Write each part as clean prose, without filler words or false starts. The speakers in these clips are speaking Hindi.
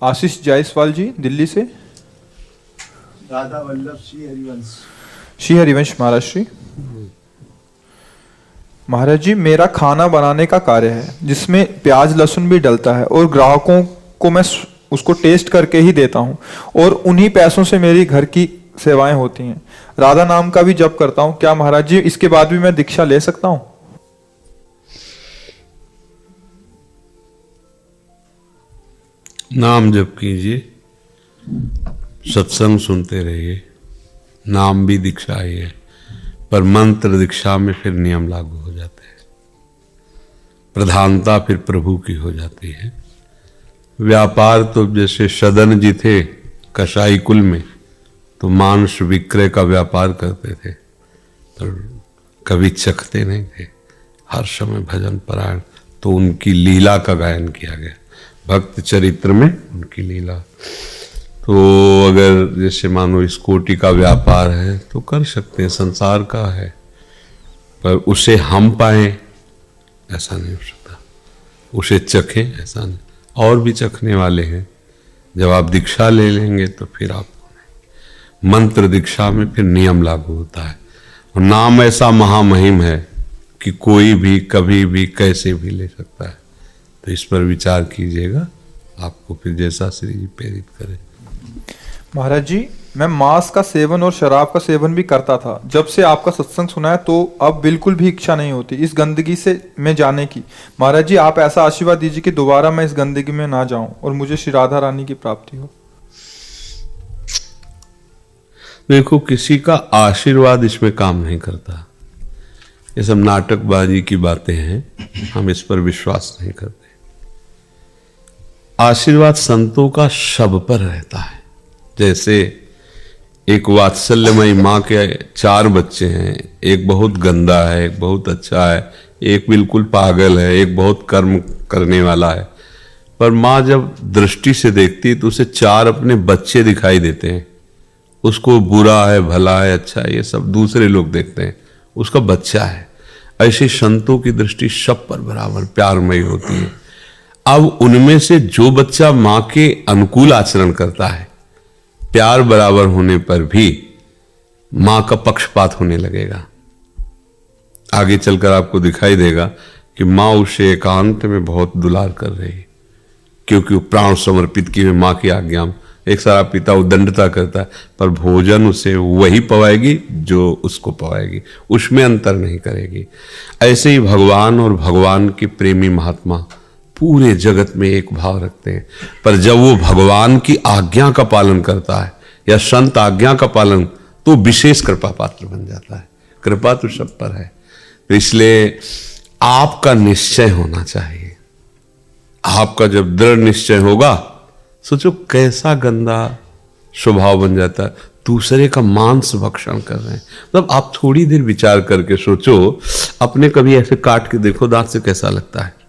आशीष जायसवाल जी दिल्ली से। राधा वल्लभ श्री हरिवंश। श्री हरिवंश महाराज श्री। महाराज जी, मेरा खाना बनाने का कार्य है जिसमें प्याज लहसुन भी डलता है और ग्राहकों को मैं उसको टेस्ट करके ही देता हूँ और उन्हीं पैसों से मेरी घर की सेवाएं होती हैं। राधा नाम का भी जप करता हूँ। क्या महाराज जी इसके बाद भी मैं दीक्षा ले सकता हूँ? नाम जप कीजिए, सत्संग सुनते रहिए, नाम भी दीक्षा ही है, पर मंत्र दीक्षा में फिर नियम लागू हो जाते हैं, प्रधानता फिर प्रभु की हो जाती है। व्यापार तो जैसे सदन जी थे कसाई कुल में, तो मांस विक्रय का व्यापार करते थे, पर कभी चखते नहीं थे, हर समय भजन परायण, तो उनकी लीला का गायन किया गया भक्त चरित्र में, उनकी लीला। तो अगर जैसे मानो इस कोटि का व्यापार है तो कर सकते हैं, संसार का है, पर उसे हम पाए ऐसा नहीं हो सकता, उसे चखें ऐसा नहीं। और भी चखने वाले हैं। जब आप दीक्षा ले लेंगे तो फिर आपको मंत्र दीक्षा में फिर नियम लागू होता है, और नाम ऐसा महामहिम है कि कोई भी कभी भी कैसे भी ले सकता है। तो इस पर विचार कीजिएगा, आपको फिर जैसा श्री जी प्रेरित करें। महाराज जी, मैं मांस का सेवन और शराब का सेवन भी करता था। जब से आपका सत्संग सुना है तो अब बिल्कुल भी इच्छा नहीं होती इस गंदगी से मैं जाने की। महाराज जी, आप ऐसा आशीर्वाद दीजिए कि दोबारा मैं इस गंदगी में ना जाऊं और मुझे श्री राधा रानी की प्राप्ति हो। देखो, किसी का आशीर्वाद इसमें काम नहीं करता, ये सब नाटकबाजी की बातें हैं, हम इस पर विश्वास नहीं करते। आशीर्वाद संतों का शब पर रहता है। जैसे एक वात्सल्यमयी माँ के 4 बच्चे हैं, एक बहुत गंदा है, एक बहुत अच्छा है, एक बिल्कुल पागल है, एक बहुत कर्म करने वाला है, पर माँ जब दृष्टि से देखती है तो उसे 4 अपने बच्चे दिखाई देते हैं। उसको बुरा है, भला है, अच्छा है, ये सब दूसरे लोग देखते हैं, उसका बच्चा है। ऐसे संतों की दृष्टि सब पर बराबर प्यारमयी होती है। अब उनमें से जो बच्चा माँ के अनुकूल आचरण करता है, प्यार बराबर होने पर भी मां का पक्षपात होने लगेगा। आगे चलकर आपको दिखाई देगा कि मां उसे एकांत में बहुत दुलार कर रही है, क्योंकि वो प्राण समर्पित किए हुए मां की आज्ञा में। एक सारा पिता उदंडता करता है, पर भोजन उसे वही पवाएगी जो उसको पवाएगी, उसमें अंतर नहीं करेगी। ऐसे ही भगवान और भगवान के प्रेमी महात्मा पूरे जगत में एक भाव रखते हैं, पर जब वो भगवान की आज्ञा का पालन करता है या संत आज्ञा का पालन, तो विशेष कृपा पात्र बन जाता है। कृपा तो सब पर है। तो इसलिए आपका निश्चय होना चाहिए। आपका जब दृढ़ निश्चय होगा, सोचो कैसा गंदा स्वभाव बन जाता है, दूसरे का मांस भक्षण कर रहे हैं। मतलब आप थोड़ी देर विचार करके सोचो, अपने कभी ऐसे काट के देखो दांत से कैसा लगता है,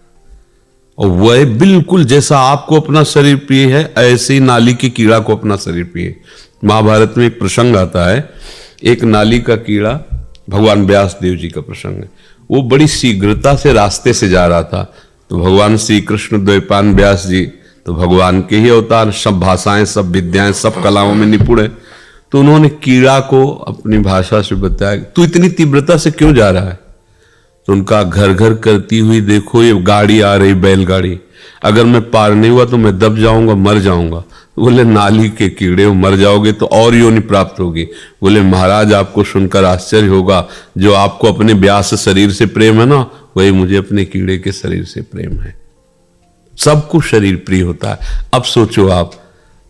और वह बिल्कुल जैसा आपको अपना शरीर प्रिय है, ऐसे ही नाली की कीड़ा को अपना शरीर प्रिय है। महाभारत में एक प्रसंग आता है, एक नाली का कीड़ा, भगवान व्यास देव जी का प्रसंग है। वो बड़ी शीघ्रता से रास्ते से जा रहा था, तो भगवान श्री कृष्ण द्वैपायन व्यास जी तो भगवान के ही अवतार, सब भाषाएं, सब विद्याएं, सब कलाओं में निपुण है। तो उन्होंने कीड़ा को अपनी भाषा से बताया, तू इतनी तीव्रता से क्यों जा रहा है? तो उनका घर घर करती हुई देखो ये गाड़ी आ रही, बैलगाड़ी, अगर मैं पार नहीं हुआ तो मैं दब जाऊंगा, मर जाऊंगा। बोले नाली के कीड़े, मर जाओगे तो और योनि प्राप्त होगी। बोले महाराज, आपको सुनकर आश्चर्य होगा, जो आपको अपने व्यास शरीर से प्रेम है ना, वही मुझे अपने कीड़े के शरीर से प्रेम है। सबको शरीर प्रिय होता है। अब सोचो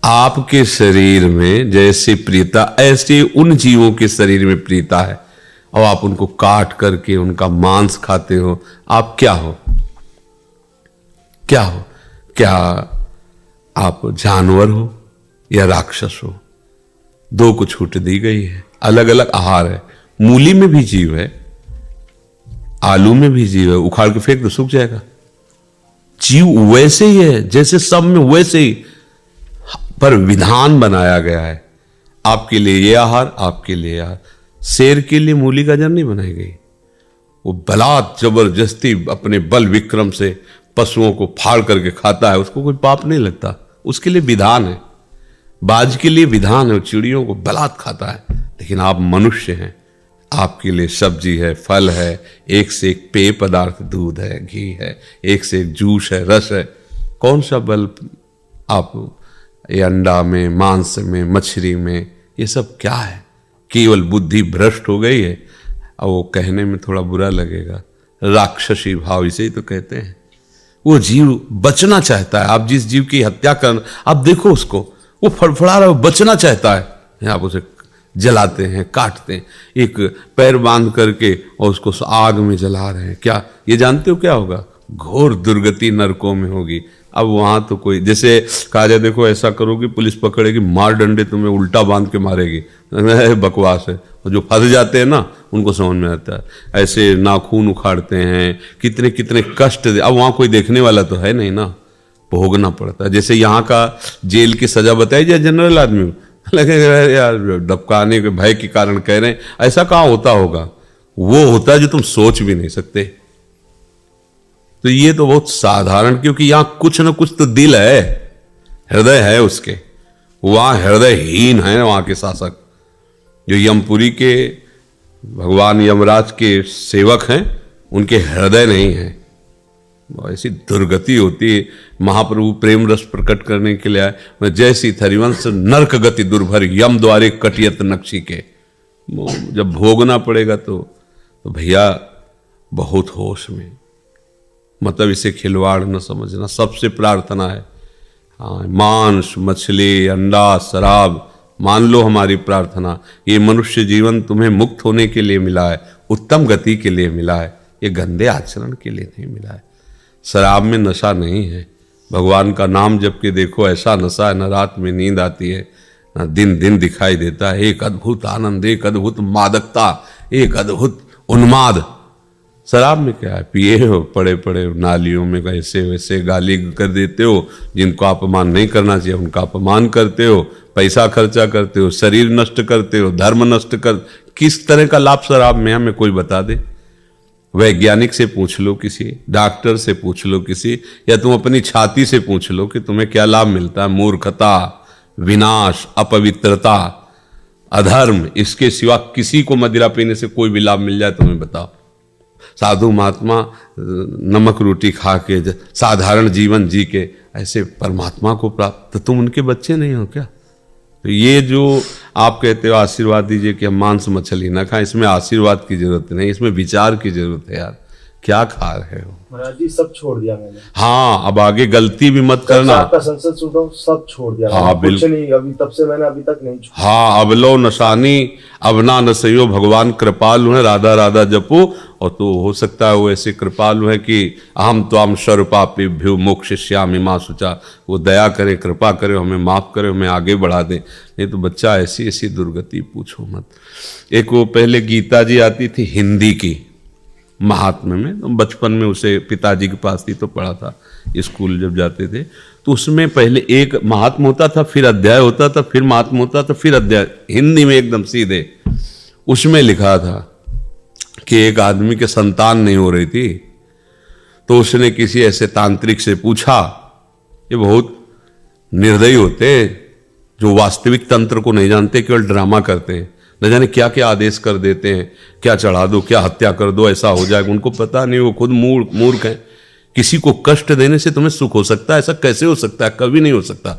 आपके शरीर में जैसे प्रियता, ऐसे उन जीवों के शरीर में प्रियता है, और आप उनको काट करके उनका मांस खाते हो। आप क्या हो? क्या हो? क्या आप जानवर हो या राक्षस हो? 2 को छूट दी गई है, अलग अलग आहार है। मूली में भी जीव है, आलू में भी जीव है, उखाड़ के फेंक दो सूख जाएगा। जीव वैसे ही है जैसे सब में, वैसे ही, पर विधान बनाया गया है, आपके लिए ये आहार, आपके लिए आहार। शेर के लिए मूली गाजर नहीं बनाई गई, वो बलात् जबरदस्ती अपने बल विक्रम से पशुओं को फाड़ करके खाता है, उसको कोई पाप नहीं लगता, उसके लिए विधान है, बाज के लिए विधान है, चिड़ियों को बलात् खाता है। लेकिन आप मनुष्य हैं, आपके लिए सब्जी है, फल है, एक से एक पेय पदार्थ, दूध है, घी है, एक से एक जूस है, रस है। कौन सा बल आप ये अंडा में, मांस में, मछली में, ये सब क्या है? केवल बुद्धि भ्रष्ट हो गई है। और वो कहने में थोड़ा बुरा लगेगा, राक्षसी भाव इसे ही तो कहते हैं। वो जीव बचना चाहता है। आप जिस जीव की हत्या कर, आप देखो उसको, वो फड़फड़ा रहा है, बचना चाहता है, आप उसे जलाते हैं, काटते हैं, एक पैर बांध करके और उसको आग में जला रहे हैं। क्या ये जानते हो क्या होगा? घोर दुर्गति नरकों में होगी। अब वहां तो कोई, जैसे कहा जाए देखो ऐसा करोगे पुलिस पकड़ेगी, मार डंडे तुम्हें उल्टा बांध के मारेगी, बकवास है। और जो फंस जाते हैं ना उनको समझ में आता है। ऐसे नाखून उखाड़ते हैं, कितने कितने कष्ट। अब वहां कोई देखने वाला तो है नहीं ना, भोगना पड़ता है। जैसे यहाँ का जेल की सजा बताई जाए जनरल आदमी लगेगा यार दबकाने के भय के कारण कह रहे हैं, ऐसा कहाँ होता होगा? वो होता है जो तुम सोच भी नहीं सकते। तो ये तो बहुत साधारण, क्योंकि यहां कुछ ना कुछ तो दिल है, हृदय है उसके। वहां हृदयहीन है वहां के शासक, जो यमपुरी के भगवान यमराज के सेवक हैं, उनके हृदय नहीं है। ऐसी दुर्गति होती है। महाप्रभु प्रेम रस प्रकट करने के लिए आए, मैं जैसी थरिवंश नरक गति दुर्भर यम द्वारे कटियत नक्शी के। जब भोगना पड़ेगा तो भैया बहुत होश में, मतलब इसे खिलवाड़ न समझना। सबसे प्रार्थना है, हाँ, मांस, मछली, अंडा, शराब, मान लो हमारी प्रार्थना, ये मनुष्य जीवन तुम्हें मुक्त होने के लिए मिला है, उत्तम गति के लिए मिला है, ये गंदे आचरण के लिए नहीं मिला है। शराब में नशा नहीं है, भगवान का नाम जप के देखो, ऐसा नशा है, न रात में नींद आती है, न दिन दिन दिखाई देता है। एक अद्भुत आनंद, एक अद्भुत मादकता, एक अद्भुत उन्माद। शराब में क्या है? पिए हो, पड़े पड़े नालियों में ऐसे वैसे गाली कर देते हो, जिनको अपमान नहीं करना चाहिए उनका अपमान करते हो, पैसा खर्चा करते हो, शरीर नष्ट करते हो, धर्म नष्ट कर। किस तरह का लाभ शराब में हमें कोई बता दे? वैज्ञानिक से पूछ लो, किसी डॉक्टर से पूछ लो, किसी, या तुम अपनी छाती से पूछ लो कि तुम्हें क्या लाभ मिलता है? मूर्खता, विनाश, अपवित्रता, अधर्म, इसके सिवा किसी को मदिरा पीने से कोई भी लाभ मिल जाए तुम्हें बताओ? साधु महात्मा नमक रोटी खा के साधारण जीवन जी के ऐसे परमात्मा को प्राप्त, तो तुम उनके बच्चे नहीं हो क्या? तो ये जो आप कहते हो आशीर्वाद दीजिए कि हम मांस मछली ना खाएं, इसमें आशीर्वाद की जरूरत नहीं, इसमें विचार की जरूरत है। यार क्या खा रहे हो? महाराज जी सब छोड़ दिया मैंने। हाँ, अब आगे गलती भी मत करना। आपका संसद सुनो, सब छोड़ दिया। हाँ कुछ नहीं, अभी तब से मैंने अभी तक नहीं छोड़ा। हाँ, अब लो नशानी अब ना नसइयो, भगवान कृपालु है, राधा राधा जपो। और तो हो सकता है वो ऐसे कृपालु है कि अहम त्वाम सर्वपापेभ्यो मोक्षयिष्यामि मा शुचा, वो दया करे, कृपा करे, हमें माफ करे, हमें आगे बढ़ा दे। नहीं तो बच्चा ऐसी ऐसी दुर्गति पूछो मत। एक वो पहले गीता जी आती थी हिंदी की, महात्म्य में, तो बचपन में उसे पिताजी के पास थी तो पढ़ा था, स्कूल जब जाते थे तो उसमें पहले एक महात्म होता था, फिर अध्याय होता था, फिर महात्म होता था, फिर अध्याय, हिंदी में एकदम सीधे। उसमें लिखा था कि एक आदमी के संतान नहीं हो रही थी, तो उसने किसी ऐसे तांत्रिक से पूछा, ये बहुत निर्दयी होते जो वास्तविक तंत्र को नहीं जानते, केवल ड्रामा करते हैं, न जाने क्या क्या आदेश कर देते हैं, क्या चढ़ा दो, क्या हत्या कर दो, ऐसा हो जाएगा, उनको पता नहीं, वो खुद मूर्ख हैं। किसी को कष्ट देने से तुम्हें सुख हो सकता है? ऐसा कैसे हो सकता है? कभी नहीं हो सकता।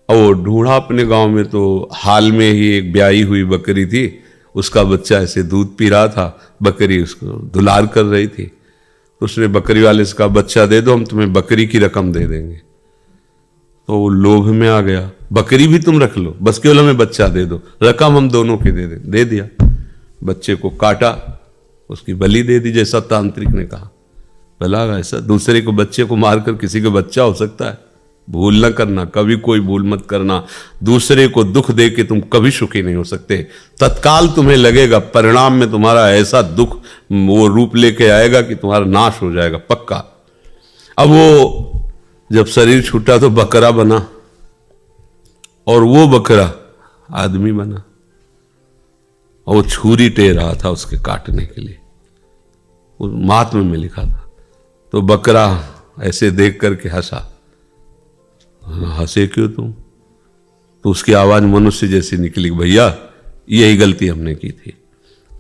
और वो ढूंढा अपने गांव में, तो हाल में ही एक ब्याई हुई बकरी थी, उसका बच्चा ऐसे दूध पी रहा था, बकरी उसको दुलार कर रही थी, तो उसने बकरी वाले से कहा, बच्चा दे दो, हम तुम्हें बकरी की रकम दे देंगे। तो वो लोभ में आ गया, बकरी भी तुम रख लो, बस केवल हमें बच्चा दे दो, रकम हम दोनों की दे दें। दे दिया, बच्चे को काटा, उसकी बलि दे दी जैसा तांत्रिक ने कहा। भला ऐसा दूसरे को बच्चे को मारकर किसी का बच्चा हो सकता है? भूल न करना, कभी कोई भूल मत करना। दूसरे को दुख दे के तुम कभी सुखी नहीं हो सकते। तत्काल तुम्हें लगेगा, परिणाम में तुम्हारा ऐसा दुख वो रूप लेके आएगा कि तुम्हारा नाश हो जाएगा पक्का। अब वो जब शरीर छूटा तो बकरा बना, और वो बकरा आदमी बना, और वो छुरी टेर रहा था उसके काटने के लिए, उस महात्म्य में लिखा था। तो बकरा ऐसे देख करके हंसा, हंसे क्यों तुम? तो उसकी आवाज मनुष्य जैसी निकली, भैया यही गलती हमने की थी,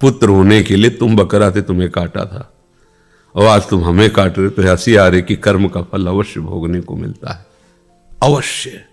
पुत्र होने के लिए तुम बकरा थे, तुम्हें काटा था, और आज तुम हमें काट रहे, तो हंसी आ रही कि कर्म का फल अवश्य भोगने को मिलता है, अवश्य।